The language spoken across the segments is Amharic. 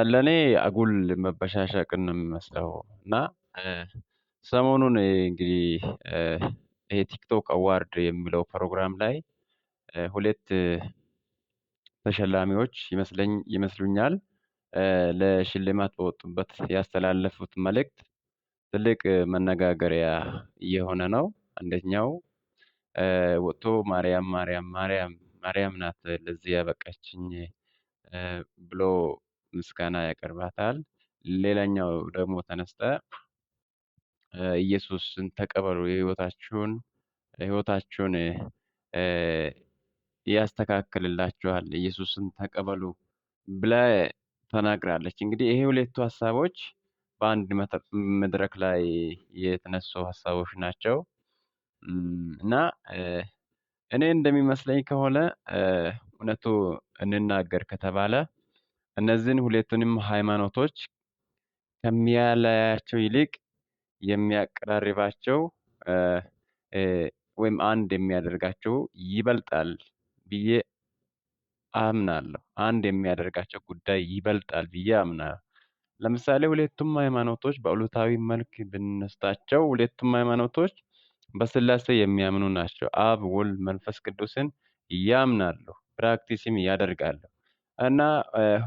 ለኔ አጉል መበሻሸቅን ነው የሚመስለው እና እ ሰሞኑን እንግዲህ እ ይሄ ቲክቶክ አዋርድ የሚለው ፕሮግራም ላይ ሁለት ተሸላሚዎች ይመስሉኛል ለሽልማት በወጡበት ያስተላለፉት መልእክት ትልቅ መነጋገሪያ እየሆነ ነው። አንደኛው ወጥቶ ማርያም ማርያም ማርያም ማርያም ናት ለዚህ ያበቃችኝ ብሎ ምስጋና ያቀርባታል። ሌላኛው ደግሞ ተነስተህ ኢየሱስን ተቀበሉ ህይወታችሁን ያስተካክልላችኋል ኢየሱስን ተቀበሉ ብላ ተናግራለች። እንግዲህ ይሄ ሁለቱ ሀሳቦች በአንድ መድረክ ላይ የተነሱ ሀሳቦች ናቸው። እና እኔ እንደሚመስለኝ ከሆነ እውነቱ እንናገር ከተባለ እነዚህን ሁለቱንም ሃይማኖቶች ከሚያለያያቸው ይልቅ የሚያቀራርባቸው እ እ ወይም አንድ የሚያደርጋቸው ይበልጣል ብዬ አምናለሁ። አንድ የሚያደርጋቸው ጉዳይ ይበልጣል ብዬ አምናለሁ። ለምሳሌ ሁለቱም ሃይማኖቶች በአሉታዊ መልክ ብንወስዳቸው ሁለቱም ሃይማኖቶች በስላሴ የሚያምኑ ናቸው። አብ፣ ወልድ፣ መንፈስ ቅዱስን ያምናሉ፣ ፕራክቲስም ያደርጋሉ። እና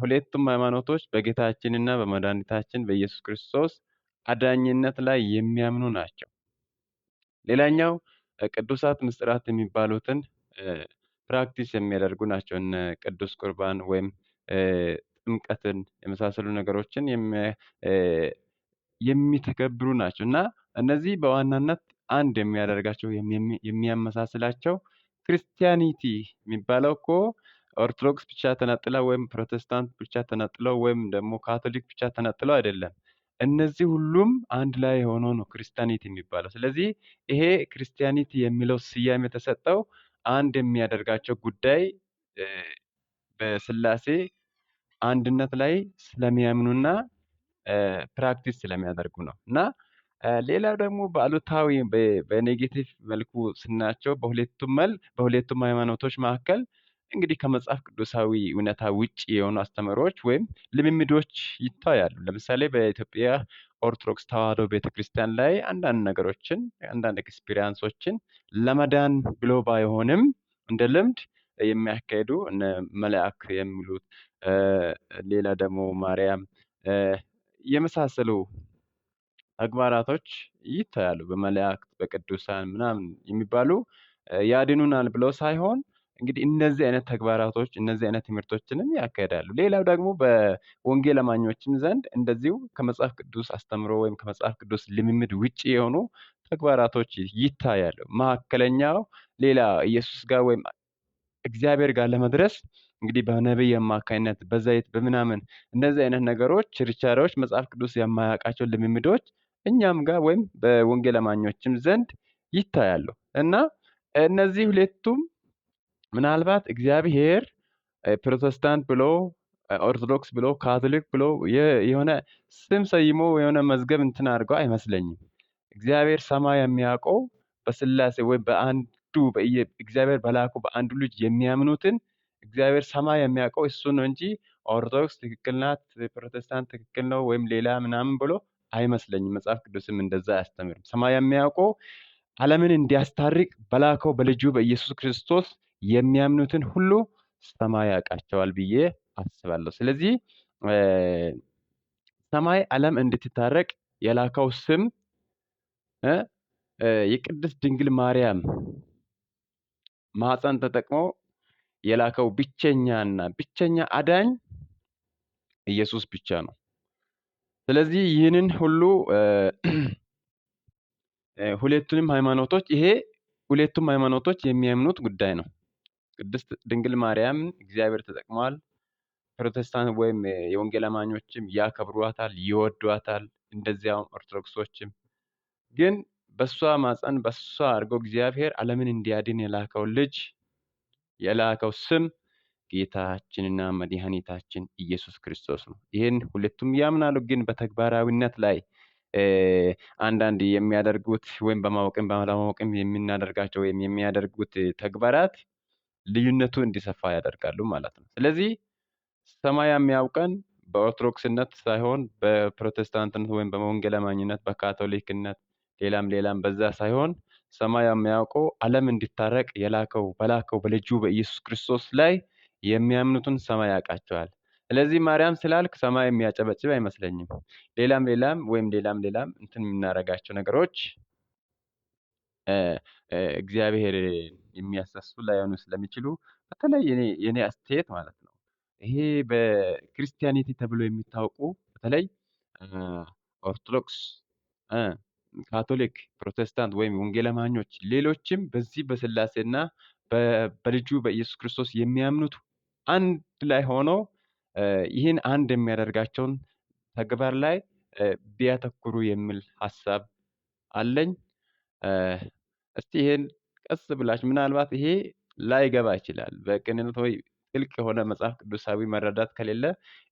ሁለቱም ሃይማኖቶች በጌታችንና በመድኃኒታችን በኢየሱስ ክርስቶስ አዳኝነት ላይ የሚያምኑ ናቸው። ሌላኛው ቅዱሳት ምስጢራት የሚባሉትን ፕራክቲስ የሚያደርጉ ናቸው። እነ ቅዱስ ቁርባን ወይም ጥምቀትን የመሳሰሉ ነገሮችን እ የሚተገብሩ ናቸው። እና እነዚህ በዋናነት አንድ የሚያደርጋቸው የሚያመሳስላቸው ክርስቲያኒቲ የሚባለው እኮ ኦርቶዶክስ ብቻ ተነጥላ ወይም ፕሮቴስታንት ብቻ ተነጥለው ወይም ደግሞ ካቶሊክ ብቻ ተነጥለው አይደለም። እነዚህ ሁሉም አንድ ላይ ሆኖ ነው ክርስቲያኒቲ የሚባለው። ስለዚህ ይሄ ክርስቲያኒቲ የሚለው ስያሜ የተሰጠው አንድ የሚያደርጋቸው ጉዳይ እ በስላሴ አንድነት ላይ ስለሚያምኑና ፕራክቲስ ስለሚያደርጉ ነው። እና ሌላው ደግሞ በአሉታዊ በኔጌቲቭ መልኩ ስናያቸው በሁለቱም ሃይማኖቶች መካከል እንግዲህ ከመጽሐፍ ቅዱሳዊ እውነታ ውጪ የሆኑ አስተምህሮዎች ወይም ልምምዶች ይታያሉ። ለምሳሌ በኢትዮጵያ ኦርቶዶክስ ተዋሕዶ ቤተክርስቲያን ላይ አንዳንድ ነገሮችን አንዳንድ ኤክስፒሪያንሶችን ለመዳን ብሎ ባይሆንም እንደ ልምድ የሚያካሂዱ እነ መልአክ የሚሉት ሌላ ደግሞ ማርያም የመሳሰሉ ተግባራቶች ይታያሉ። በመላእክት በቅዱሳን ምናምን የሚባሉ ያድኑናል ብለው ሳይሆን እንግዲህ እነዚህ አይነት ተግባራቶች እነዚህ አይነት ትምህርቶችንም ያካሂዳሉ። ሌላው ደግሞ በወንጌል አማኞችም ዘንድ እንደዚሁ ከመጽሐፍ ቅዱስ አስተምሮ ወይም ከመጽሐፍ ቅዱስ ልምምድ ውጪ የሆኑ ተግባራቶች ይታያሉ። መካከለኛው ሌላ ኢየሱስ ጋር ወይም እግዚአብሔር ጋር ለመድረስ እንግዲህ በነቢይ አማካኝነት በዘይት በምናምን እንደዚህ አይነት ነገሮች ችርቻሮዎች መጽሐፍ ቅዱስ የማያውቃቸው ልምምዶች እኛም ጋር ወይም በወንጌል አማኞችም ዘንድ ይታያሉ። እና እነዚህ ሁለቱም ምናልባት እግዚአብሔር ፕሮቴስታንት ብሎ ኦርቶዶክስ ብሎ ካቶሊክ ብሎ የሆነ ስም ሰይሞ የሆነ መዝገብ እንትን አድርገው አይመስለኝም። እግዚአብሔር ሰማይ የሚያውቀው በስላሴ ወይም በአንዱ እግዚአብሔር በላከው በአንዱ ልጅ የሚያምኑትን እግዚአብሔር ሰማይ የሚያውቀው እሱ ነው እንጂ ኦርቶዶክስ ትክክል ናት፣ ፕሮቴስታንት ትክክል ነው ወይም ሌላ ምናምን ብሎ አይመስለኝም። መጽሐፍ ቅዱስም እንደዛ አያስተምርም። ሰማይ የሚያውቀው ዓለምን እንዲያስታርቅ በላከው በልጁ በኢየሱስ ክርስቶስ የሚያምኑትን ሁሉ ሰማይ ያውቃቸዋል ብዬ አስባለሁ። ስለዚህ ሰማይ ዓለም እንድትታረቅ የላከው ስም የቅድስት ድንግል ማርያም ማኅፀን ተጠቅሞ የላከው ብቸኛና ብቸኛ አዳኝ ኢየሱስ ብቻ ነው። ስለዚህ ይህንን ሁሉ ሁለቱንም ሃይማኖቶች ሁለቱም ሃይማኖቶች የሚያምኑት ጉዳይ ነው። ቅድስት ድንግል ማርያም እግዚአብሔር ተጠቅሟል። ፕሮቴስታንት ወይም የወንጌል አማኞችም ያከብሯታል፣ ይወዷታል። እንደዚያውም ኦርቶዶክሶችም ግን በሷ ማፀን በሷ አድርጎ እግዚአብሔር ዓለምን እንዲያድን የላከው ስም ጌታችንና መድኃኒታችን ኢየሱስ ክርስቶስ ነው። ይህን ሁለቱም ያምናሉ። ግን በተግባራዊነት ላይ አንዳንድ የሚያደርጉት ወይም በማወቅም ባለማወቅም የምናደርጋቸው ወይም የሚያደርጉት ተግባራት ልዩነቱ እንዲሰፋ ያደርጋሉ ማለት ነው። ስለዚህ ሰማይ የሚያውቀን በኦርቶዶክስነት ሳይሆን በፕሮቴስታንትነት ወይም በወንጌል አማኝነት በካቶሊክነት ሌላም ሌላም በዛ ሳይሆን ሰማይ የሚያውቀው ዓለም እንዲታረቅ በላከው በልጁ በኢየሱስ ክርስቶስ ላይ የሚያምኑትን ሰማይ ያውቃቸዋል። ስለዚህ ማርያም ስላልክ ሰማይ የሚያጨበጭብ አይመስለኝም። ሌላም ሌላም ወይም ሌላም ሌላም እንትን የምናደርጋቸው ነገሮች እግዚአብሔር የሚያሳስቱ ላይሆኑ ስለሚችሉ በተለይ የኔ አስተያየት ማለት ነው። ይሄ በክርስቲያኒቲ ተብሎ የሚታወቁ በተለይ እ፣ ኦርቶዶክስ፣ እ፣ ካቶሊክ፣ ፕሮቴስታንት ወይም ወንጌል አማኞች ሌሎችም በዚህ በስላሴና በልጁ በኢየሱስ ክርስቶስ የሚያምኑት አንድ ላይ ሆነው ይህን አንድ የሚያደርጋቸውን ተግባር ላይ ቢያተኩሩ የሚል ሀሳብ አለኝ። እ፣ እስቲ ይሄን ቀስ ብላችሁ ምናልባት ይሄ ላይገባ ይችላል። በቅንነት ወይ ጥልቅ የሆነ መጽሐፍ ቅዱሳዊ መረዳት ከሌለ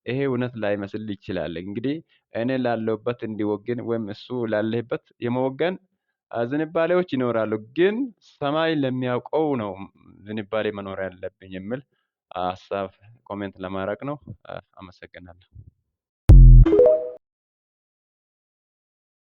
ይሄ እውነት ላይመስል ይችላል። እንግዲህ እኔ ላለሁበት እንዲወግን ወይም እሱ ላለህበት የመወገን ዝንባሌዎች ይኖራሉ። ግን ሰማይ ለሚያውቀው ነው ዝንባሌ መኖር ያለብኝ የሚል ሀሳብ ኮሜንት ለማድረግ ነው። አመሰግናለሁ።